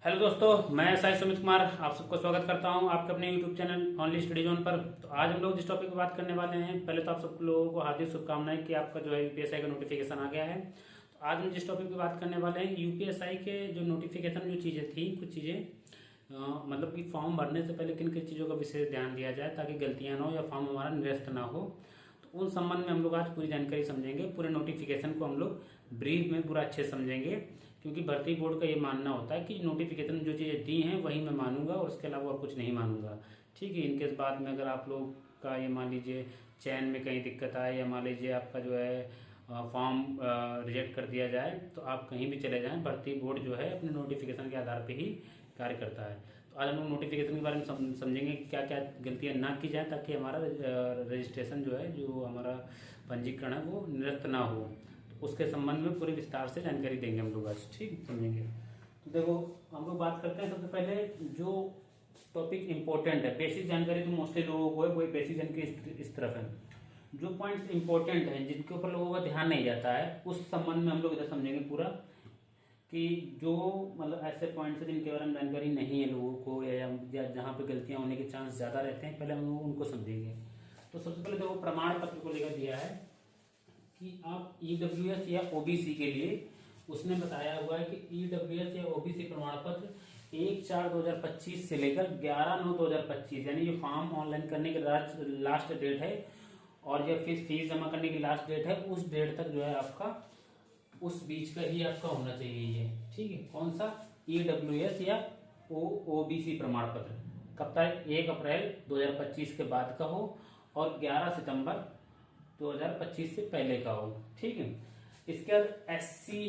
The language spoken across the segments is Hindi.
हेलो दोस्तों, मैं साई सुमित कुमार आप सबको स्वागत करता हूं आपके अपने YouTube channel only study zone पर। तो आज हम लोग जिस टॉपिक पर बात करने वाले हैं, पहले तो आप सब लोगों को हार्दिक शुभकामनाएं कि आपका जो है यूपीएसआई का नोटिफिकेशन आ गया है। तो आज हम जिस टॉपिक पर बात करने वाले हैं, यूपीएसआई के जो नोटिफिकेशन जो चीज़ें थी, कुछ चीज़ें मतलब कि फॉर्म भरने से पहले किन किन चीज़ों का विशेष ध्यान दिया जाए ताकि गलतियां ना हो या फॉर्म हमारा निरस्त ना हो। तो उन संबंध में हम लोग आज पूरी जानकारी समझेंगे। पूरे नोटिफिकेशन को हम लोग ब्रीफ में पूरा अच्छे से समझेंगे, क्योंकि भर्ती बोर्ड का ये मानना होता है कि नोटिफिकेशन जो चीज़ें दी हैं वही मैं मानूंगा और उसके अलावा और कुछ नहीं मानूंगा। ठीक है, इनके बाद में अगर आप लोग का ये मान लीजिए चयन में कहीं दिक्कत आए या मान लीजिए आपका जो है फॉर्म रिजेक्ट कर दिया जाए, तो आप कहीं भी चले जाएं, भर्ती बोर्ड जो है अपने नोटिफिकेशन के आधार पर ही कार्य करता है। तो आज हम लोग नोटिफिकेशन के बारे में समझेंगे कि क्या क्या गलतियां ना की जाए ताकि हमारा रजिस्ट्रेशन जो है, जो हमारा पंजीकरण है, वो निरस्त ना हो। तो उसके संबंध में पूरे विस्तार से जानकारी देंगे हम लोग आज, ठीक समझेंगे। तो देखो, हम लोग बात करते हैं सबसे पहले जो टॉपिक इंपॉर्टेंट है। बेसिक जानकारी तो मोस्टली लोगों को है, वही बेसिक जानकारी इस तरफ है। जो पॉइंट्स इंपॉर्टेंट हैं, जिनके ऊपर लोगों का ध्यान नहीं जाता है, उस संबंध में हम लोग इधर समझेंगे पूरा, कि जो मतलब ऐसे पॉइंट्स हैं जिनके बारे में जानकारी नहीं है लोगों को या जहाँ पे गलतियां होने के चांस ज़्यादा रहते हैं, पहले हम लोग उनको समझेंगे। तो सबसे पहले देखो, प्रमाण पत्र को लेकर दिया है कि आप ईडब्ल्यूएस या ओबीसी के लिए, उसने बताया हुआ है कि ईडब्ल्यूएस या ओबीसी प्रमाण पत्र 1/4/2025 से लेकर 11/9/2025, यानी जो फॉर्म ऑनलाइन करने की लास्ट डेट है और या फिर फीस जमा करने की लास्ट डेट है, उस डेट तक जो है आपका उस बीच का ही आपका होना चाहिए ये। ठीक है, कौन सा? ईडब्ल्यूएस या ओबीसी प्रमाण पत्र कब तक? 1 अप्रैल 2025 के बाद का हो और 11 सितंबर 2025 से पहले का हो। ठीक है, इसके बाद एससी,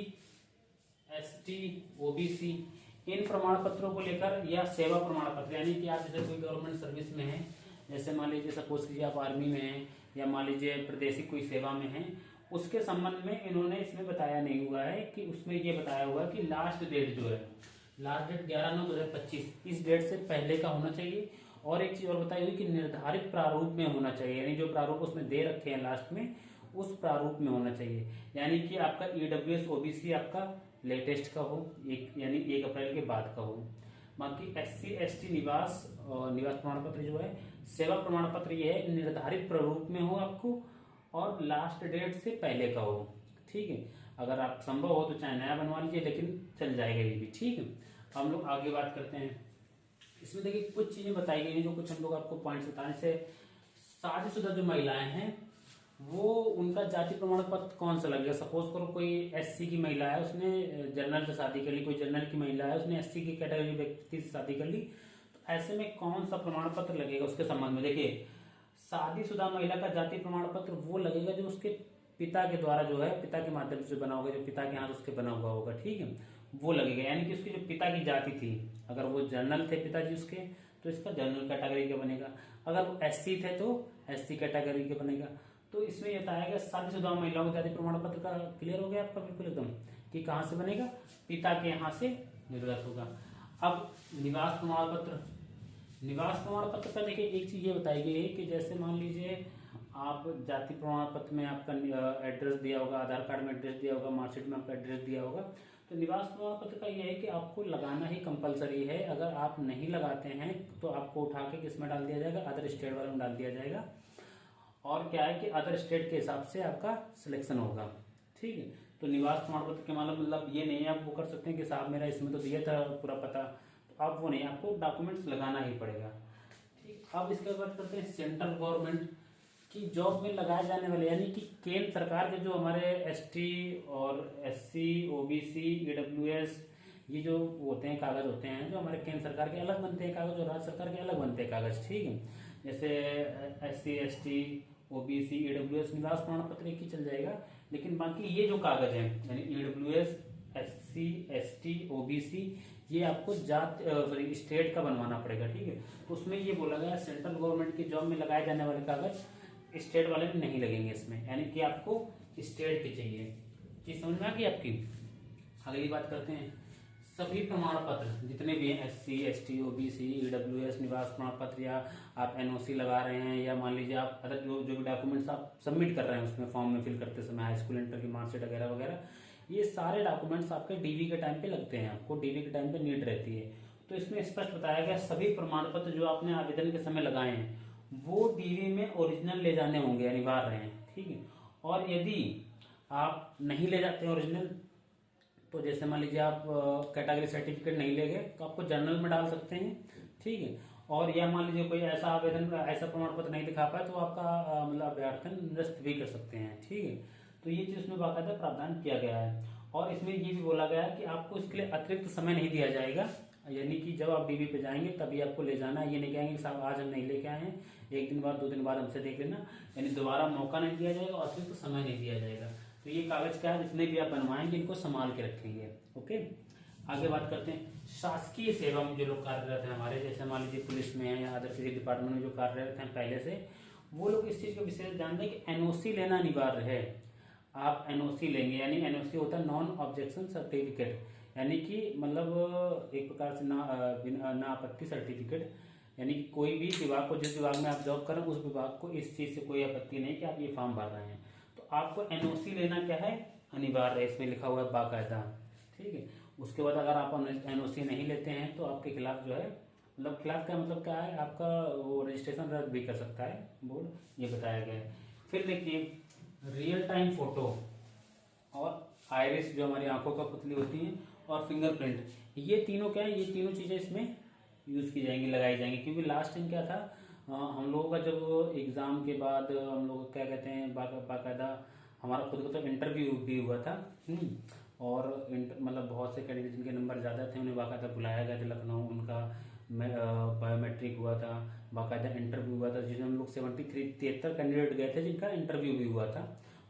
एसटी, ओबीसी, इन प्रमाण पत्रों को लेकर, या सेवा प्रमाण पत्र, यानी कि आप जैसे कोई गवर्नमेंट सर्विस में हैं, जैसे मान लीजिए सपोज कीजिए आप आर्मी में हैं या मान लीजिए प्रादेशिक कोई सेवा में हैं, उसके संबंध में इन्होंने इसमें बताया नहीं हुआ है कि उसमें ये बताया हुआ है कि लास्ट डेट जो है, लास्ट डेट 11/9/2025, इस डेट से पहले का होना चाहिए। और एक चीज और बताई हुई कि निर्धारित प्रारूप में होना चाहिए, यानी जो प्रारूप उसमें दे रखे हैं लास्ट में, उस प्रारूप में होना चाहिए। यानी कि आपका ईडब्ल्यूएस ओबीसी आपका लेटेस्ट का हो, यानी 1 अप्रैल के बाद का हो। बाकी एससी एसटी निवास निवास प्रमाण पत्र जो है, सेवा प्रमाण पत्र ये है निर्धारित प्रारूप में हो आपको और लास्ट डेट से पहले का हो। ठीक है, अगर आप संभव हो तो चाहे नया बनवा लीजिए, लेकिन चल जाएगा ये भी। ठीक है, हम लोग आगे बात करते हैं। इसमें देखिए कुछ चीजें बताई गई हैं, जो कुछ हम लोग आपको पॉइंट्स बताने से, शादीशुदा जो महिलाएं हैं वो उनका जाति प्रमाण पत्र कौन सा लगेगा। सपोज करो कोई एससी की महिला है, उसने जनरल से शादी कर ली, कोई जनरल की महिला है उसने एससी की कैटेगरी व्यक्ति से शादी कर ली, तो ऐसे में कौन सा प्रमाण पत्र लगेगा उसके संबंध में? देखिए, शादीशुदा महिला का जाति प्रमाण पत्र वो लगेगा जो उसके पिता के द्वारा जो है, पिता के माध्यम से बना होगा, जो पिता के हाथ उसके बना हुआ होगा। ठीक है, वो लगेगा, यानी कि उसकी जो पिता की जाति थी, अगर वो जनरल थे पिताजी उसके, तो इसका जनरल कैटेगरी का बनेगा। अगर वो एससी थे तो एससी कैटेगरी का बनेगा। तो इसमें यह बताया गया शादीशुदा महिलाओं के जाति प्रमाण पत्र का क्लियर हो गया आपका बिल्कुल एकदम, कि कहाँ से बनेगा? पिता के यहाँ से निर्गत होगा। अब निवास प्रमाण पत्र, निवास प्रमाण पत्र का देखिए एक चीज ये बताई गई है कि जैसे मान लीजिए आप जाति प्रमाण पत्र में आपका एड्रेस दिया होगा, आधार कार्ड में एड्रेस दिया होगा, मार्कशीट में आपका एड्रेस दिया होगा, तो निवास प्रमाण पत्र का यह है कि आपको लगाना ही कंपलसरी है। अगर आप नहीं लगाते हैं तो आपको उठा के किस में डाल दिया जाएगा? अदर स्टेट वाले में डाल दिया जाएगा। और क्या है कि अदर स्टेट के हिसाब से आपका सिलेक्शन होगा। ठीक है, तो निवास प्रमाण पत्र के मतलब ये नहीं है आप वो कर सकते हैं कि साहब मेरा इसमें तो दिया था पूरा पता, तो आप वो नहीं, आपको डॉक्यूमेंट्स लगाना ही पड़ेगा। ठीक, अब इसके बाद करते हैं सेंट्रल गवर्नमेंट की जॉब में लगाए जाने वाले, यानी कि केंद्र सरकार के जो हमारे एसटी और एससी, ओबीसी, ईडब्ल्यूएस, ये जो होते हैं कागज होते हैं, जो हमारे केंद्र सरकार के अलग बनते हैं कागज और राज्य सरकार के अलग बनते हैं कागज। ठीक है, जैसे एससी, एसटी, ओबीसी, ईडब्ल्यूएस, निवास प्रमाण पत्र एक ही चल जाएगा, लेकिन बाकी ये जो कागज है, यानी ईडब्ल्यूएस, एससी, एसटी, ओबीसी, ये आपको जात सॉरी स्टेट का बनवाना पड़ेगा। ठीक है, तो उसमें ये बोला गया सेंट्रल गवर्नमेंट की जॉब में लगाए जाने वाले कागज स्टेट वाले में नहीं लगेंगे इसमें, यानी कि आपको स्टेट के चाहिए। चीज समझ में आ गई आपकी? अगली बात करते हैं, सभी प्रमाण पत्र जितने भी हैं, एससी, एसटी, ओबीसी, ईडब्ल्यूएस, निवास प्रमाण पत्र, या आप एनओसी लगा रहे हैं, या मान लीजिए आप अदर जो भी डॉक्यूमेंट्स आप सबमिट कर रहे हैं उसमें फॉर्म में फिल करते समय, हाई स्कूल इंटर की मार्कशीट वगैरह वगैरह, ये सारे डॉक्यूमेंट्स आपके डीवी के टाइम पे लगते हैं, आपको डीवी के टाइम पे नीड रहती है। तो इसमें स्पष्ट बताया गया सभी प्रमाण पत्र जो आपने आवेदन के समय लगाए हैं वो डीवी में ओरिजिनल ले जाने होंगे, अनिवार्य हैं, ठीक है। और यदि आप नहीं ले जाते हैं ओरिजिनल, तो जैसे मान लीजिए आप कैटेगरी सर्टिफिकेट नहीं ले गए तो आपको जर्नल में डाल सकते हैं, ठीक है। और या मान लीजिए कोई ऐसा आवेदन ऐसा प्रमाण पत्र नहीं दिखा पाए तो आपका मतलब अभ्यर्थन निरस्त भी कर सकते हैं, ठीक है। तो ये चीज उसमें बाकायदा प्रावधान किया गया है। और इसमें ये भी बोला गया है कि आपको इसके लिए अतिरिक्त समय नहीं दिया जाएगा, यानी कि जब आप डीवी पे जाएंगे तभी आपको ले जाना है। ये नहीं कहेंगे कि साहब आज हम नहीं लेके आए हैं, एक दिन बाद 2 दिन बाद हमसे देख लेना, यानी दोबारा मौका नहीं दिया जाएगा और अतिरिक्त समय नहीं दिया जाएगा। तो ये कागज क्या है, जितने भी आप बनवाएंगे इनको संभाल के रखेंगे। ओके, आगे बात करते हैं शासकीय सेवा में जो लोग कार्यरत हैं हमारे, जैसे मान लीजिए पुलिस में है या अदर किसी डिपार्टमेंट में जो कार्यरत हैं पहले से, वो लोग इस चीज का विशेष ध्यान दें कि एनओसी लेना अनिवार्य है। आप एनओसी लेंगे, यानी एनओसी होता है नॉन ऑब्जेक्शन सर्टिफिकेट, यानी कि मतलब एक प्रकार से ना आपत्ति सर्टिफिकेट, यानी कि कोई भी विभाग को, जिस विभाग में आप जॉब करें उस विभाग को इस चीज से कोई आपत्ति नहीं कि आप ये फॉर्म भर रहे हैं, तो आपको एनओसी लेना क्या है, अनिवार्य है, इसमें लिखा हुआ है बाकायदा, ठीक है। उसके बाद अगर आप एनओसी नहीं लेते हैं तो आपके खिलाफ जो है, मतलब खिलाफ का मतलब क्या है, आपका वो रजिस्ट्रेशन रद्द भी कर सकता है बोर्ड, ये बताया गया है। फिर देखिए रियल टाइम फोटो और आइरिस जो हमारी आंखों का पुतली होती है और फिंगरप्रिंट, ये तीनों क्या है, ये तीनों चीजें इसमें यूज की जाएंगी, लगाई जाएंगी। क्योंकि लास्ट टाइम क्या था, हम लोगों का जब एग्जाम के बाद हम लोग क्या कहते हैं बाकायदा हमारा खुद का तो इंटरव्यू भी हुआ था, और मतलब बहुत से कैंडिडेट जिनके नंबर ज़्यादा थे उन्हें बाकायदा बुलाया गया था लखनऊ, उनका बायोमेट्रिक हुआ था, बाकायदा इंटरव्यू हुआ था, जिसमें हम लोग 73 कैंडिडेट गए थे जिनका इंटरव्यू भी हुआ था।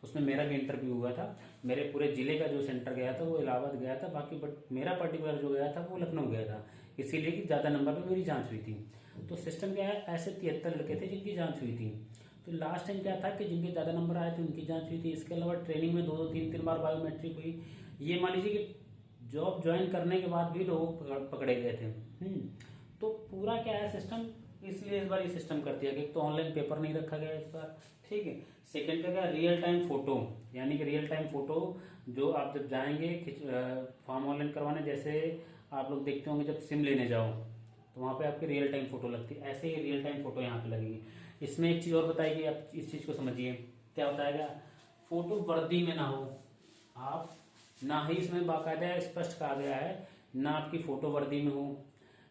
उसमें मेरा भी इंटरव्यू हुआ था। मेरे पूरे जिले का जो सेंटर गया था वो इलाहाबाद गया था, बाकी बट मेरा पर्टिकुलर जो गया था वो लखनऊ गया था, इसीलिए कि ज़्यादा नंबर पे मेरी जांच हुई थी। तो सिस्टम क्या है, ऐसे 73 लड़के थे जिनकी जांच हुई थी। तो लास्ट टाइम क्या था कि जिनके ज़्यादा नंबर आए थे उनकी जांच हुई थी। इसके अलावा ट्रेनिंग में 2-2 3-3 बार बायोमेट्रिक हुई। ये मान लीजिए कि जॉब ज्वाइन करने के बाद भी लोग पकड़े गए थे। तो पूरा क्या है सिस्टम, इसलिए इस बार ये सिस्टम कर दिया कि तो ऑनलाइन पेपर नहीं रखा गया इस बार, ठीक है। सेकंड का क्या, रियल टाइम फोटो, यानी कि रियल टाइम फोटो जो आप जब जाएंगे फॉर्म ऑनलाइन करवाने, जैसे आप लोग देखते होंगे जब सिम लेने जाओ तो वहाँ पे आपकी रियल टाइम फोटो लगती है, ऐसे ही रियल टाइम फोटो यहाँ पे लगेगी। इसमें एक चीज और बताएगी, आप इस चीज को समझिए क्या बताएगा, फोटो वर्दी में ना हो आप, ना ही इसमें बाकायदा स्पष्ट कहा गया है ना आपकी फोटो वर्दी में हो,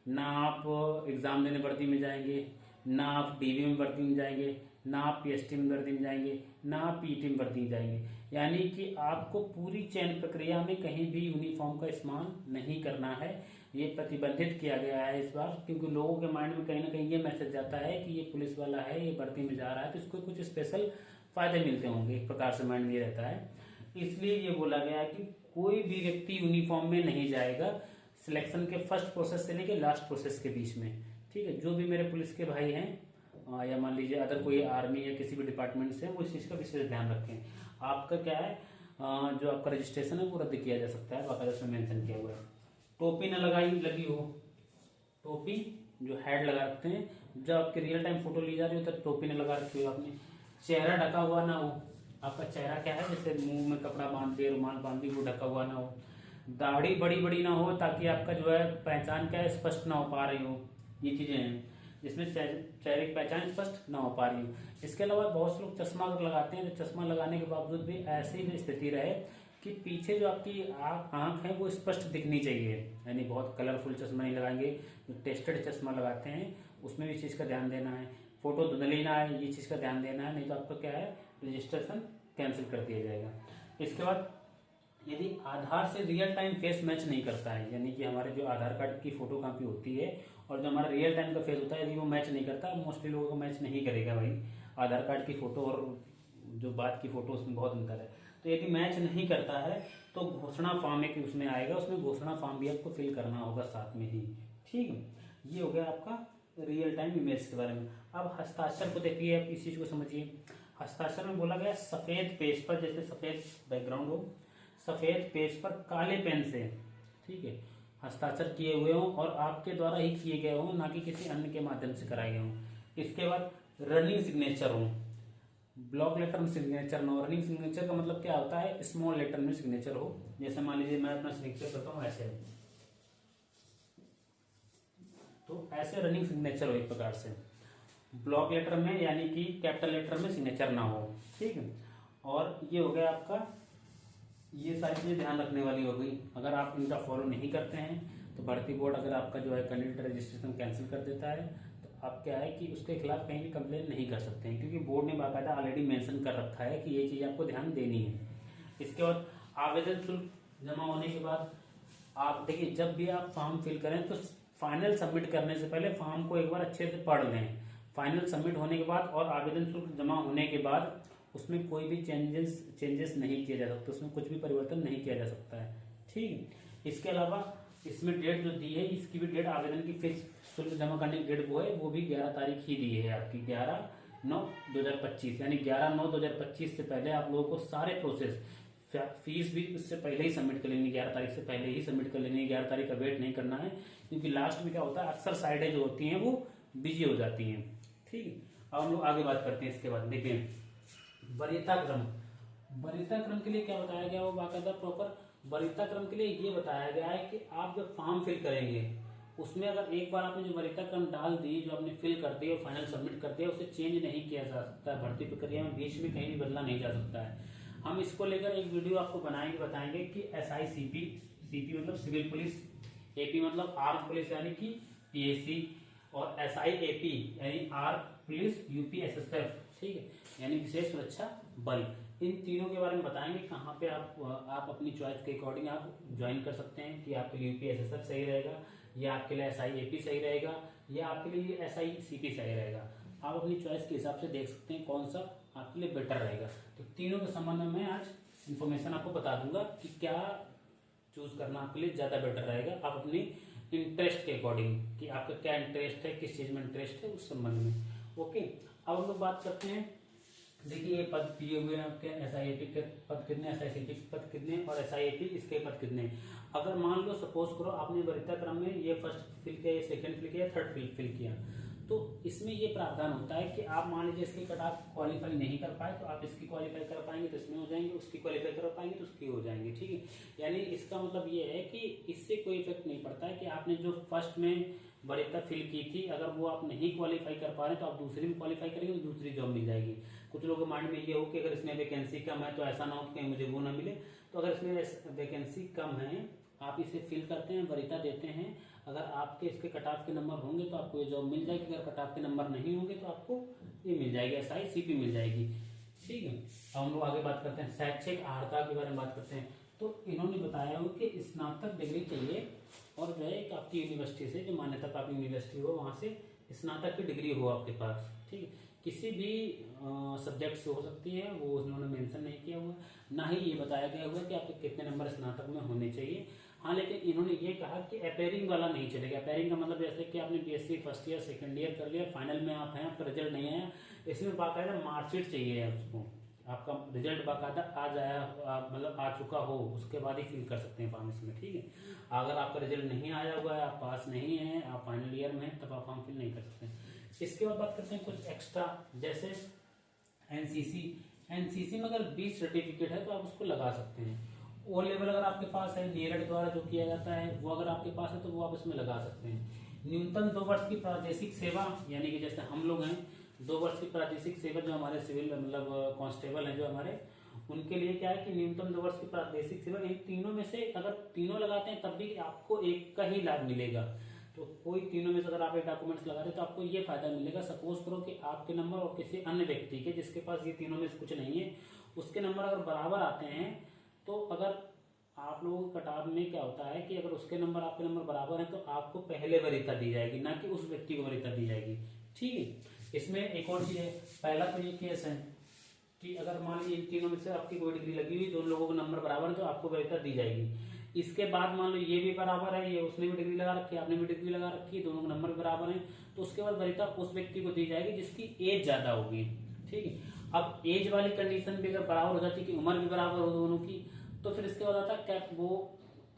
ना आप एग्जाम देने वर्दी में जाएंगे, ना आप डीवी में वर्दी में जाएंगे, ना आप पीएसटी में वर्दी में जाएंगे, ना आप पीटी में वर्दी में जाएंगे। यानी कि आपको पूरी चयन प्रक्रिया में कहीं भी यूनिफॉर्म का इस्तेमाल नहीं करना है, ये प्रतिबंधित किया गया है इस बार। क्योंकि लोगों के माइंड में कहीं ना कहीं ये मैसेज जाता है कि ये पुलिस वाला है, ये भर्ती में जा रहा है तो इसको कुछ स्पेशल फायदे मिलते होंगे, एक प्रकार से माइंड में ये रहता है। इसलिए ये बोला गया कि कोई भी व्यक्ति यूनिफॉर्म में नहीं जाएगा सिलेक्शन के फर्स्ट प्रोसेस से लेके लास्ट प्रोसेस के बीच में, ठीक है। जो भी मेरे पुलिस के भाई हैं या मान लीजिए अदर कोई आर्मी या किसी भी डिपार्टमेंट से, वो इस चीज का विशेष ध्यान रखें। आपका क्या है, जो आपका रजिस्ट्रेशन है वो रद्द किया जा सकता है, बाकायदा उसमें मेंशन किया हुआ है। टोपी न लगी हो, टोपी जो हेड लगा रखते हैं, जब आपकी रियल टाइम फोटो ली जा रही हो तब टोपी न लगा रखी हो आपने। चेहरा ढका हुआ ना हो, आपका चेहरा क्या है जैसे मुंह में कपड़ा बांध दिए, रुमाल बांध दी, वो ढका हुआ ना हो। दाढ़ी बड़ी बड़ी ना हो ताकि आपका जो है पहचान क्या है स्पष्ट ना हो पा रही हो, ये चीजें हैं जिसमें चेहरे की पहचान स्पष्ट ना हो पा रही हो। इसके अलावा बहुत से लोग चश्मा अगर लगाते हैं तो चश्मा लगाने के बावजूद भी ऐसी भी स्थिति रहे कि पीछे जो आपकी आंख है वो स्पष्ट दिखनी चाहिए, यानी बहुत कलरफुल चश्मा नहीं लगाएंगे। जो टेस्टेड चश्मा लगाते हैं उसमें भी इस चीज का ध्यान देना है। फोटो धुंधली ना है, ये चीज का ध्यान देना है, नहीं तो आपका क्या है रजिस्ट्रेशन कैंसिल कर दिया जाएगा। इसके बाद यदि आधार से रियल टाइम फेस मैच नहीं करता है, यानी कि हमारे जो आधार कार्ड की फोटो कॉपी होती है और जो हमारा रियल टाइम का फेस होता है, यदि वो मैच नहीं करता, मोस्टली लोगों को मैच नहीं करेगा भाई। आधार कार्ड की फोटो और जो बात की फोटो उसमें बहुत अंतर है। तो यदि मैच नहीं करता है तो घोषणा फॉर्म एक उसमें आएगा, उसमें घोषणा फॉर्म भी आपको फिल करना होगा साथ में ही, ठीक है। ये हो गया आपका रियल टाइम इमेज के बारे में। अब हस्ताक्षर को देखिए, आप इस चीज को समझिए। हस्ताक्षर में बोला गया सफेद पेज पर, जैसे सफेद बैकग्राउंड हो, सफेद पेज पर काले पेन से, ठीक है, हस्ताक्षर किए हुए हों और आपके द्वारा ही किए गए हों, ना कि किसी अन्य के माध्यम से कराए गए हों। इसके बाद रनिंग सिग्नेचर हो, ब्लॉक लेटर में सिग्नेचर ना हो। रनिंग सिग्नेचर का मतलब क्या होता है, स्मॉल लेटर में सिग्नेचर हो। जैसे मान लीजिए मैं अपना सिग्नेचर करता हूँ ऐसे, तो ऐसे रनिंग सिग्नेचर हो एक प्रकार से। ब्लॉक लेटर में यानी कि कैपिटल लेटर में सिग्नेचर ना हो, ठीक है। और ये हो गया आपका, ये सारी चीजें ध्यान रखने वाली हो गई। अगर आप इनका फॉलो नहीं करते हैं तो भर्ती बोर्ड अगर आपका जो है कैंडिडेट रजिस्ट्रेशन कैंसिल कर देता है, तो आप क्या है कि उसके खिलाफ कहीं भी कंप्लेन नहीं कर सकते हैं, क्योंकि बोर्ड ने बाकायदा ऑलरेडी मेंशन कर रखा है कि ये चीज आपको ध्यान देनी है। इसके बाद आवेदन शुल्क जमा होने के बाद आप देखिए, जब भी आप फॉर्म फिल करें तो फाइनल सबमिट करने से पहले फॉर्म को एक बार अच्छे से पढ़ लें। फाइनल सबमिट होने के बाद और आवेदन शुल्क जमा होने के बाद उसमें कोई भी चेंजेस नहीं किया जा सकता, उसमें कुछ भी परिवर्तन नहीं किया जा सकता है, ठीक है। इसके अलावा इसमें डेट जो दी है, इसकी भी डेट आवेदन की फिक्स शुल्क जमा करने की डेट वो भी 11 तारीख ही दी है आपकी, 11/9/2025, यानी 11/9/2025 से पहले आप लोगों को सारे प्रोसेस, फीस भी उससे पहले ही सबमिट कर लेनी, 11 तारीख से पहले ही सबमिट कर लेनी है। 11 तारीख का वेट नहीं करना है, क्योंकि लास्ट में क्या होता है, अक्सर साइडें जो होती हैं वो बिजी हो जाती हैं, ठीक है। अब हम लोग आगे बात करते हैं। इसके बाद देखिए वरीयता क्रम। वरीयता क्रम के लिए क्या बताया गया, वो बाकायदा प्रॉपर वरीयता क्रम के लिए ये बताया गया है कि आप जब फॉर्म फिल करेंगे उसमें अगर एक बार आपने जो वरीयता क्रम डाल दी, जो आपने फिल कर दी और फाइनल सबमिट कर दिया, उसे चेंज नहीं किया जा सकता है। भर्ती प्रक्रिया में बीच में कहीं भी बदला नहीं जा सकता है। हम इसको लेकर एक वीडियो आपको बनाएंगे, बताएंगे कि SICP, CP मतलब सिविल पुलिस, AP मतलब आर्म पुलिस यानी कि PAC, और SIAP यानी आर्म पुलिस UP SSF, ठीक है, यानी विशेष सुरक्षा बल। इन तीनों के बारे में बताएंगे, कहाँ पे आप अपनी चॉइस के अकॉर्डिंग आप ज्वाइन कर सकते हैं, कि आपके लिए UP SSF सही रहेगा, या आपके लिए SIAP सही रहेगा, या आपके लिए SICP सही रहेगा। आप अपनी चॉइस के हिसाब से देख सकते हैं कौन सा आपके लिए बेटर रहेगा। तो तीनों के संबंध में मैं आज इन्फॉर्मेशन आपको बता दूंगा कि क्या चूज करना आपके लिए ज्यादा बेटर रहेगा, आप अपनी इंटरेस्ट के अकॉर्डिंग, कि आपका क्या इंटरेस्ट है, किस चीज में इंटरेस्ट है, उस संबंध में। ओके, अब हम लोग बात करते हैं। देखिए ये पद दिए हुए हैं आपके, SIAP के पद कितने, SICP के पद कितने, और SIAP इसके पद कितने। अगर मान लो सपोज करो आपने वरीयता क्रम में ये फर्स्ट फिल किया, ये सेकंड फिल किया, थर्ड फिल किया, तो इसमें ये प्रावधान होता है कि आप मान लीजिए इसकी कट ऑफ क्वालिफाई नहीं कर पाए तो आप इसकी क्वालिफाई कर पाएंगे तो इसमें हो जाएंगे, उसकी क्वालिफाई कर पाएंगे तो उसकी हो जाएंगे, ठीक है। यानी इसका मतलब ये है कि इससे कोई इफेक्ट नहीं पड़ता है कि आपने जो फर्स्ट में वरीयता फिल की थी, अगर वो आप नहीं क्वालिफाई कर पा रहे तो आप दूसरी में क्वालिफाई करेंगे तो दूसरी जॉब मिल जाएगी। कुछ लोगों के माइंड में ये हो कि अगर इसमें वैकेंसी कम है तो ऐसा ना हो कि कहीं मुझे वो ना मिले, तो अगर इसमें वैकेंसी कम है आप इसे फिल करते हैं, वरीयता देते हैं, अगर आपके इसके कट ऑफ के नंबर होंगे तो आपको ये जॉब मिल जाएगी, अगर कट ऑफ के नंबर नहीं होंगे तो आपको ये मिल जाएगी, SICP मिल जाएगी, ठीक है। अब हम लोग आगे बात करते हैं, शैक्षिक अर्हता के बारे में बात करते हैं। तो इन्होंने बताया हो कि स्नातक डिग्री चाहिए, और जो है आपकी यूनिवर्सिटी से, जो मान्यता प्राप्त यूनिवर्सिटी हो वहां से स्नातक की डिग्री हो आपके पास, ठीक है। किसी भी सब्जेक्ट से हो सकती है, वो उन्होंने मेंशन नहीं किया हुआ, ना ही ये बताया गया हुआ कि आपके कितने नंबर स्नातक में होने चाहिए। हाँ, लेकिन इन्होंने ये कहा कि अपेयरिंग वाला नहीं चलेगा। अपेयरिंग का मतलब जैसे कि आपने BSc first year second year कर लिया, फाइनल में आप हैं, आपका रिजल्ट नहीं आया, इसमें बाकायदा मार्कशीट चाहिए है उसको, आपका रिजल्ट बाकायदा आ जाया, मतलब आ चुका हो, उसके बाद ही फिल कर सकते हैं फॉर्म इसमें, ठीक है। अगर आपका रिजल्ट नहीं आया हुआ है, आप पास नहीं है, आप फाइनल ईयर में हैं, तब आप फॉर्म फिल नहीं कर सकते। इसके बाद बात करते हैं कुछ एक्स्ट्रा, जैसे एनसीसी में अगर 20 सर्टिफिकेट है तो आप उसको लगा सकते हैं। ओ लेवल अगर आपके पास है, NIELIT द्वारा जो किया जाता है वो अगर आपके पास है तो वो आप इसमें लगा सकते हैं। न्यूनतम 2 वर्ष की प्रादेशिक सेवा, यानी कि जैसे हम लोग हैं 2 वर्ष की प्रादेशिक सेवा, जो हमारे सिविल मतलब कांस्टेबल हैं जो हमारे, उनके लिए क्या है कि न्यूनतम 2 वर्ष की प्रादेशिक सेवा, इन तीनों में से अगर तीनों लगाते हैं तब भी आपको एक का ही लाभ मिलेगा। तो कोई तीनों में से अगर आप एक डॉक्यूमेंट्स लगा रहे तो आपको ये फायदा मिलेगा। सपोज करो कि आपके नंबर और किसी अन्य व्यक्ति के जिसके पास ये तीनों में से कुछ नहीं है, उसके नंबर अगर बराबर आते हैं, तो अगर आप लोगों के कट ऑफ में क्या होता है कि अगर उसके नंबर आपके नंबर बराबर हैं तो आपको पहले वरीयता दी जाएगी, ना कि उस व्यक्ति को वरीयता दी जाएगी, ठीक है। इसमें एक और चीज है, पहला तो ये केस है कि अगर मान लीजिए इन तीनों में से आपकी कोई डिग्री लगी हुई, दोनों लोगों के नंबर बराबर है तो आपको वरीयता दी जाएगी। इसके बाद मान लो ये भी बराबर है, ये उसने भी डिग्री लगा रखी है, आपने भी डिग्री लगा रखी है, दोनों के नंबर बराबर हैं, तो उसके बाद वरीयता उस व्यक्ति को दी जाएगी जिसकी एज ज्यादा होगी, ठीक है। अब एज वाली कंडीशन भी अगर बराबर हो जाती है कि उम्र भी बराबर हो दोनों की, तो फिर इसके बाद आता है क्या, वो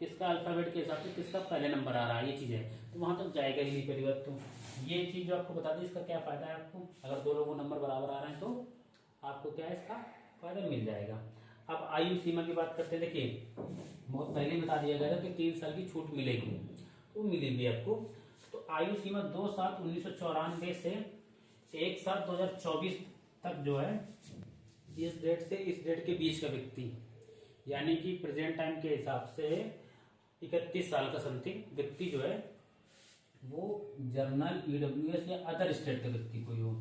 किसका अल्फाबेट के हिसाब से किसका पहले नंबर आ रहा है, ये चीज है, तो वहां तक जाएगा ही नहीं परिवर्तन। ये चीज जो आपको बता दी, इसका क्या फायदा है आपको, अगर दो लोगों नंबर बराबर आ रहे हैं तो आपको क्या है इसका फायदा मिल जाएगा। अब आयु सीमा की बात करते हैं। देखिए बहुत पहले ही बता दिया गया था कि 3 साल की छूट मिलेगी, तो मिलेगी आपको। तो आयु सीमा 2/7/1994 से 1/7/2024 तक जो है, इस डेट से इस डेट के बीच का व्यक्ति, यानी कि प्रेजेंट टाइम के हिसाब से 31 साल का समथिंग व्यक्ति जो है वो जनरल, ईडब्ल्यूएस या अदर स्टेट का व्यक्ति कोई हो,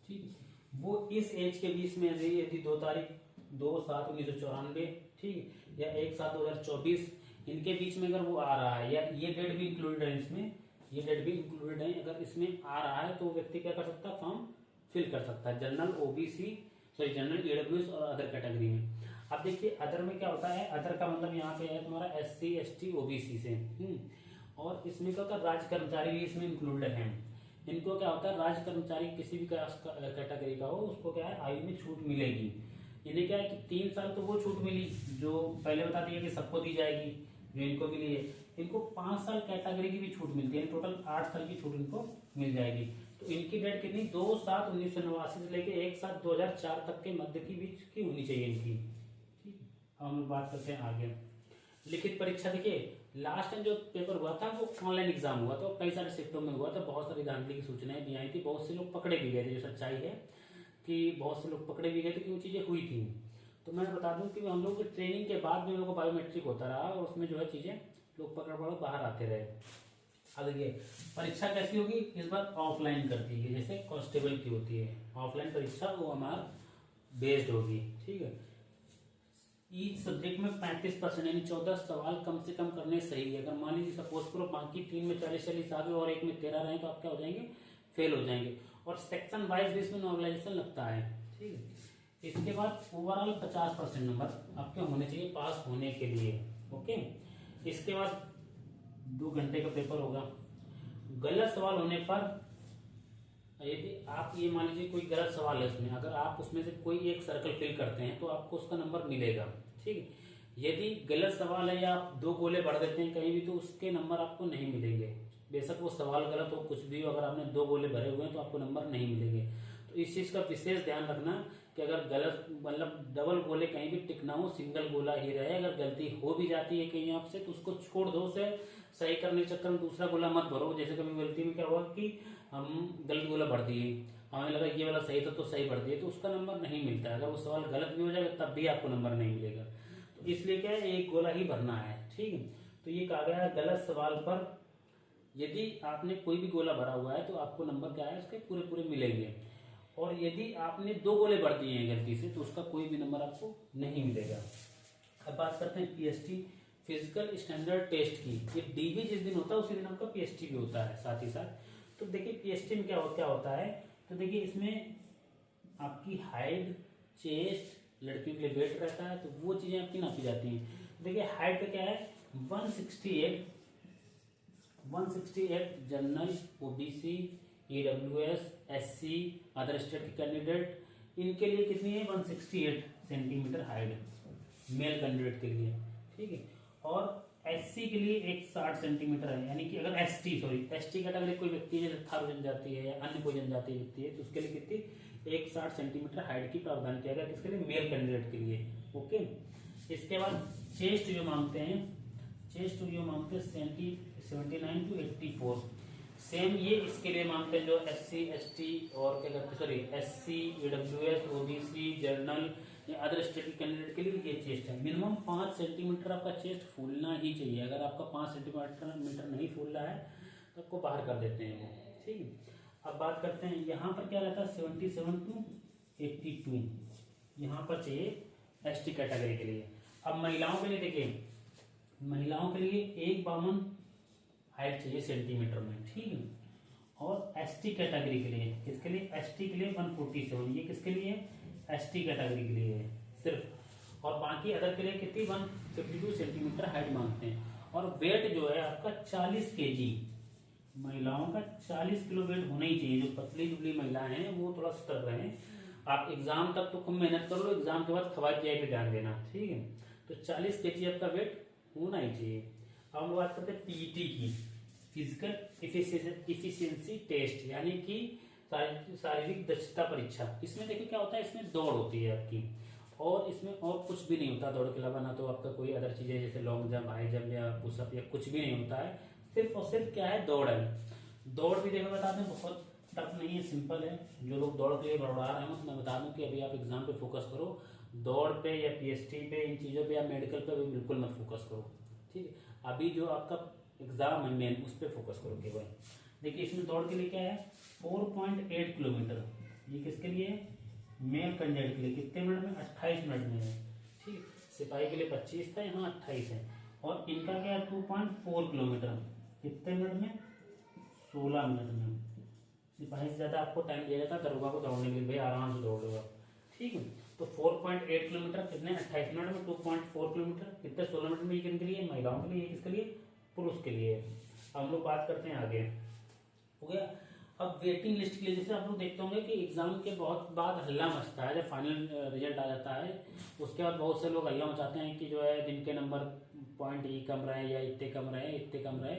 ठीक, वो इस एज के बीच में यदि 2/7/1994, ठीक, या 1/7/2024 इनके बीच में अगर वो आ रहा है, या ये डेट भी इंक्लूडेड है इसमें, ये डेट भी इंक्लूडेड है, अगर इसमें आ रहा है तो व्यक्ति क्या कर सकता है, फॉर्म फिल कर सकता है general, OBC, sorry general, EWS और अदर कैटेगरी में। अब देखिए अदर में क्या होता है, अदर का मतलब यहाँ पे है तुम्हारा एससी, एसटी, ओबीसी से। और इसमें क्या होता है, राज्य कर्मचारी भी इसमें इंक्लूडेड है। इनको क्या होता है, राज्य कर्मचारी किसी भी कैटेगरी का हो, उसको क्या है आयु में छूट मिलेगी। इन्हें क्या है कि 3 साल तो वो छूट मिली जो पहले बता दिया कि सबको दी जाएगी, जो इनको मिली है। इनको 5 साल कैटेगरी की भी छूट मिलती है, टोटल 8 साल की छूट इनको मिल जाएगी। तो इनकी डेट कितनी, 2/7/1989 से लेके 1/7/2004 तक के मध्य की बीच की होनी चाहिए इनकी। ठीक, अब हम बात करते हैं आगे। लिखित परीक्षा, देखिए लास्ट टाइम जो पेपर हुआ था वो ऑनलाइन एग्जाम हुआ था, कई सारे शिफ्टों में हुआ था, बहुत सारी धांधली की सूचनाएं भी आई थी, बहुत से लोग पकड़े भी गए थे। जो सच्चाई है कि बहुत से लोग पकड़े भी गए थे कि वो चीजें हुई थी। तो मैं बता दूं कि हम लोग की ट्रेनिंग के बाद भी हम लोग को बायोमेट्रिक होता रहा और उसमें जो है चीजें लोग पकड़ बाहर आते रहे। अब देखिए परीक्षा कैसी होगी, इस बार ऑफलाइन कर दी गई, जैसे कांस्टेबल की होती है ऑफलाइन परीक्षा, वो हमारा बेस्ड होगी। ठीक है, ईच सब्जेक्ट में 35% यानी 14 सवाल कम से कम करने सही है। अगर मान लीजिए सपोज करो बाकी 3 में 40 आ गए और 1 में 13 रहे तो आप क्या हो जाएंगे, फेल हो जाएंगे। और सेक्शन वाइज भी इसमें नॉर्मलाइजेशन लगता है। ठीक है, इसके बाद ओवरऑल 50% नंबर आपके होने चाहिए पास होने के लिए। ओके, इसके बाद 2 घंटे का पेपर होगा। गलत सवाल होने पर, यदि आप ये मान लीजिए कोई गलत सवाल है उसमें, अगर आप उसमें से कोई एक सर्कल फिल करते हैं तो आपको उसका नंबर मिलेगा। ठीक है, यदि गलत सवाल है या आप 2 गोले बढ़ देते हैं कहीं भी तो उसके नंबर आपको नहीं मिलेंगे। बेशक वो सवाल गलत हो, कुछ भी हो, अगर आपने 2 गोले भरे हुए हैं तो आपको नंबर नहीं मिलेंगे। तो इस चीज का विशेष ध्यान रखना कि अगर गलत मतलब डबल गोले कहीं भी टिक ना हो, सिंगल गोला ही रहे। अगर गलती हो भी जाती है कहीं आपसे तो उसको छोड़ दो, उसे सही करने के चक्कर में दूसरा गोला मत भरो। जैसे कभी गलती में क्या हुआ कि हम गलत गोला भर दिए, हमें लगा ये वाला सही था तो सही भर दिए, तो उसका नंबर नहीं मिलता। अगर वो सवाल गलत भी हो जाएगा तब भी आपको नंबर नहीं मिलेगा। तो इसलिए क्या है, एक गोला ही भरना है। ठीक है, तो ये कहा गया है गलत सवाल पर यदि आपने कोई भी गोला भरा हुआ है तो आपको नंबर क्या है उसके पूरे पूरे मिलेंगे। और यदि आपने 2 गोले भर दिए हैं गलती से तो उसका कोई भी नंबर आपको नहीं मिलेगा। अब बात करते हैं पीएसटी, फिजिकल स्टैंडर्ड टेस्ट की। ये डीबी जिस दिन होता है उसी दिन आपका पीएसटी भी होता है साथ ही साथ। तो देखिए पीएसटी में क्या होता है, तो देखिए इसमें आपकी हाइट, चेस्ट, लड़कियों के लिए वेट रहता है, तो वो चीजें आपकी नापी जाती हैं। देखिए हाइट का क्या है, 168 general, OBC, EWS, SC, other state के कैंडिडेट, इनके लिए कितनी है 168 सेंटीमीटर हाइट मेल कैंडिडेट के लिए। ठीक है, और एससी के लिए 160 सेंटीमीटर है। यानी कि अगर एसटी कैटेगरी कोई व्यक्ति है जैसे थारू जनजाति है या अन्य कोई जनजाति व्यक्ति है तो उसके लिए कितनी 160 सेंटीमीटर हाइट की प्रावधान किया गया, किसके लिए, मेल कैंडिडेट के लिए। ओके, इसके बाद चेस्ट जो मांगते हैं 79 to 84, सेम ये इसके लिए मांगते हैं जो एससी, एसटी और क्या कहते हैं, sorry SC, EWS, OBC, general या अदर स्टेट के कैंडिडेट के लिए ये चेस्ट है। मिनिमम 5 सेंटीमीटर आपका चेस्ट फूलना ही चाहिए। अगर आपका 5 सेंटीमीटर नहीं फूल रहा है तो आपको बाहर कर देते हैं वो। ठीक है, अब बात करते हैं यहाँ पर क्या रहता है 77 to 82 यहाँ पर चाहिए एसटी कैटेगरी के लिए। अब महिलाओं के लिए देखिए, महिलाओं के लिए 152 हाइट चाहिए सेंटीमीटर में। ठीक है, और एसटी कैटेगरी के लिए, किसके लिए, एसटी के लिए 147, ये किसके लिए, एसटी कैटेगरी के लिए है सिर्फ। और बाकी अदर के लिए कितनी 152 सेंटीमीटर हाइट मांगते हैं। और वेट जो है आपका 40 केजी, महिलाओं का 40 किलो वेट होना ही चाहिए। जो पतली दुबली महिलाएं हैं वो थोड़ा सतर्क रहे। आप एग्जाम तक तो खूब मेहनत कर लो, एग्जाम के बाद खवाई पियाई पे ध्यान देना। ठीक है, तो 40 केजी आपका वेट होना ही चाहिए। अब हम बात करते हैं पीईटी की, फिजिकल इफिशियंसी टेस्ट, यानी कि शारीरिक दक्षता परीक्षा। इसमें देखिए क्या होता है, इसमें दौड़ होती है आपकी, और इसमें और कुछ भी नहीं होता दौड़ के अलावा, ना तो आपका कोई अदर चीजें जैसे लॉन्ग जंप, हाई जंप या पुशअप या कुछ भी नहीं होता है, सिर्फ और सिर्फ क्या है, दौड़ है। दौड़ भी देखो बता दें बहुत टफ नहीं है, सिंपल है। जो लोग दौड़ के लिए बड़बड़ा रहे हैं मैं बता दूं कि अभी आप एग्जाम पे फोकस करो, दौड़ पे या पीएसटी पे, इन चीजों पे या मेडिकल पे भी बिल्कुल मत फोकस करो, ठीक है। अभी जो आपका एग्जाम है मेन, उस पर फोकस करो केवल। देखिए इसमें दौड़ के लिए क्या है, 4.8 किलोमीटर, ये किसके लिए है, मेल कैंडिडेट के लिए। कितने मिनट में, 28 मिनट में है, ठीक। सिपाही के लिए 25 था, यहाँ 28 है। और इनका क्या है, 2.4 किलोमीटर, कितने मिनट में, 16 मिनट में। सिपाही से ज्यादा आपको टाइम दिया जाता है दरोगा को दौड़ने के लिए, भाई आराम से दौड़ लो आप, ठीक है। तो 4.8 किलोमीटर कितने, 28 मिनट में। 2.4 किलोमीटर कितने, 16 मिनट में। ये किनके लिए, महिलाओं के लिए, किसके लिए, पुरुष के लिए। हम लोग बात करते हैं आगे, हो गया। अब वेटिंग लिस्ट के लिए, जैसे आप लोग देखते होंगे कि एग्जाम के बहुत बाद हल्ला मचता है, जब फाइनल रिजल्ट आ जाता है उसके बाद बहुत से लोग हल्ला मचाते हैं कि जो है जिनके नंबर पॉइंट ये कम रहे या इतने कम रहे, इतने कम रहे,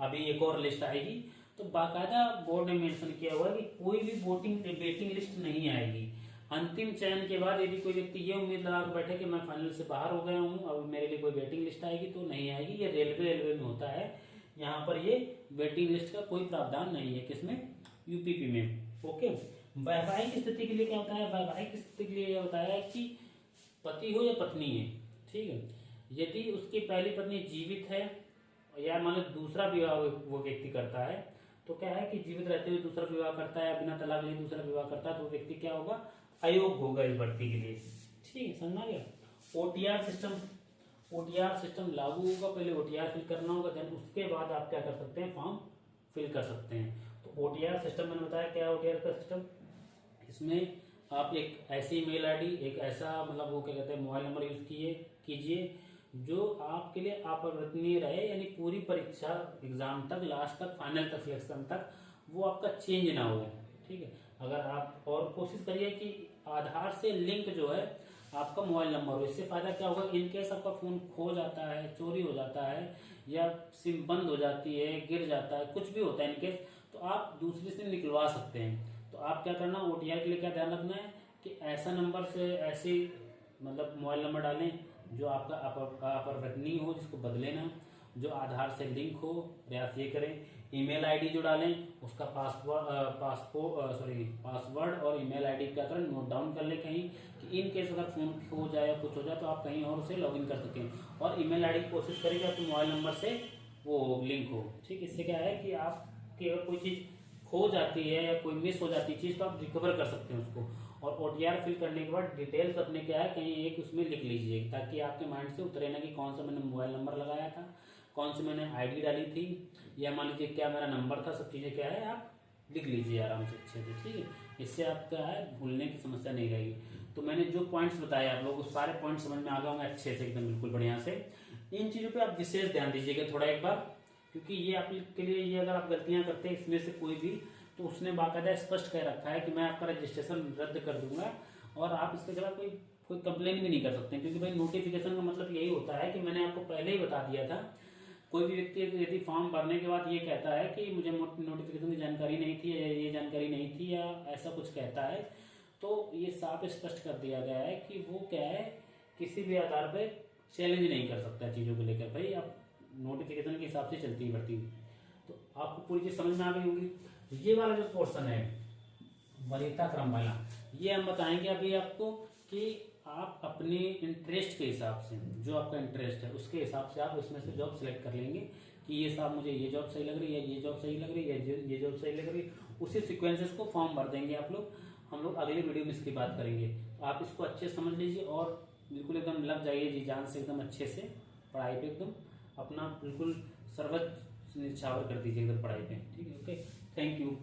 अभी एक और लिस्ट आएगी। तो बाकायदा बोर्ड ने मेंशन किया हुआ है कि कोई भी वेटिंग लिस्ट नहीं आएगी। अंतिम चयन के बाद यदि कोई व्यक्ति ये उम्मीद लगा बैठे कि मैं फाइनल से बाहर हो गया हूँ, अब मेरे लिए कोई वेटिंग लिस्ट आएगी, तो नहीं आएगी। ये रेलवे में होता है, यहाँ पर ये वेटिंग लिस्ट का कोई प्रावधान नहीं है। किसमें, यूपीपी में, ओके। वैवाहिक स्थिति के लिए क्या होता है, वैवाहिक स्थिति के लिए यह होता है कि पति हो या पत्नी है, ठीक है। यदि उसकी पहली पत्नी जीवित है या मान लो दूसरा विवाह वो व्यक्ति करता है, तो क्या है कि जीवित रहते हुए दूसरा विवाह करता है, बिना तलाक लिए दूसरा विवाह करता है, तो व्यक्ति क्या होगा, अयोग्य होगा इस भर्ती के लिए, ठीक है, समझ आ गया। ओटीआर सिस्टम लागू होगा, पहले ओटीआर फिल करना होगा, देन उसके बाद आप क्या कर सकते हैं, फॉर्म फिल कर सकते हैं। तो ओटीआर सिस्टम मैंने बताया क्या है ओटीआर का सिस्टम। इसमें आप एक ऐसी मेल आईडी, एक ऐसा मतलब वो क्या कहते हैं मोबाइल नंबर यूज कीजिए जो आपके लिए अपरिवर्तनीय रहे, यानी पूरी परीक्षा एग्जाम तक, लास्ट तक, फाइनल तक, सिलेक्शन तक वो आपका चेंज ना हो, ठीक है। अगर आप और कोशिश करिए कि आधार से लिंक जो है आपका मोबाइल नंबर हो। इससे फायदा क्या होगा, इनकेस आपका फोन खो जाता है, चोरी हो जाता है, या सिम बंद हो जाती है, गिर जाता है, कुछ भी होता है इनकेस, तो आप दूसरी सिम निकलवा सकते हैं। तो आप क्या करना, ओटीआर के लिए क्या ध्यान रखना है कि ऐसा नंबर से ऐसी मतलब मोबाइल नंबर डालें जो आपका अपरिवर्तनीय हो, जिसको बदले ना, जो आधार से लिंक हो, प्रयास ये करें। ईमेल आईडी जो डालें उसका पासवर्ड और ईमेल आईडी क्या करें, नोट डाउन कर ले कहीं, कि इन केस अगर फोन खो जाए या कुछ हो जाए तो आप कहीं और से लॉगिन कर सकें। और ईमेल आईडी कोशिश करें कि आपके मोबाइल नंबर से वो लिंक हो, ठीक। इससे क्या है कि आपकी अगर कोई चीज खो जाती है या कोई मिस हो जाती है चीज, तो आप रिकवर कर सकते हैं उसको। और ओटीआर फिल करने के बाद डिटेल्स अपने क्या है कहीं एक उसमें लिख लीजिए, ताकि आपके माइंड से उतरे ना कि कौन सा मैंने मोबाइल नंबर लगाया था, कौन सी मैंने आईडी डाली थी, या मान लीजिए क्या मेरा नंबर था, सब चीजें क्या है आप लिख लीजिए आराम से अच्छे से, ठीक है। इससे आपका है भूलने की समस्या नहीं रहेगी। तो मैंने जो पॉइंट्स बताए आप लोग, सारे पॉइंट समझ में आ गए होंगे अच्छे से, एकदम बिल्कुल बढ़िया से। इन चीजों पे आप विशेष ध्यान दीजिएगा थोड़ा एक बार, क्योंकि ये आपके लिए, ये अगर आप गलतियां करते हैं इसमें से कोई भी, तो उसने बाकायदा स्पष्ट कह रखा है कि मैं आपका रजिस्ट्रेशन रद्द कर दूंगा, और आप इसके खिलाफ कोई कंप्लेन भी नहीं कर सकते, क्योंकि भाई नोटिफिकेशन का मतलब यही होता है कि मैंने आपको पहले ही बता दिया था। कोई भी व्यक्ति यदि फॉर्म भरने के बाद ये कहता है कि मुझे नोटिफिकेशन की जानकारी नहीं थी, या ये जानकारी नहीं थी, या ऐसा कुछ कहता है, तो ये साफ स्पष्ट कर दिया गया है कि वो क्या है, किसी भी आधार पे चैलेंज नहीं कर सकता चीजों को लेकर। भाई आप नोटिफिकेशन के हिसाब से चलती बढ़ती। तो आपको पूरी चीज समझ में आ गई होगी। ये वाला जो पोर्शन है वरीयता क्रम वाला, ये हम बताएंगे अभी आपको कि आप अपने इंटरेस्ट के हिसाब से, जो आपका इंटरेस्ट है उसके हिसाब से आप उसमें से जॉब सिलेक्ट कर लेंगे कि ये साहब मुझे ये जॉब सही लग रही है, ये जॉब सही लग रही है, ये जॉब सही लग रही है। उसी सिक्वेंसेस को फॉर्म भर देंगे आप लोग। हम लोग अगले वीडियो में इसकी बात करेंगे। तो आप इसको अच्छे से समझ लीजिए और बिल्कुल एकदम लग जाइए जी जान से, एकदम अच्छे से पढ़ाई पे एकदम अपना बिल्कुल सर्वोच्च निछावर कर दीजिए एकदम पढ़ाई पे, ठीक है। Okay, thank you.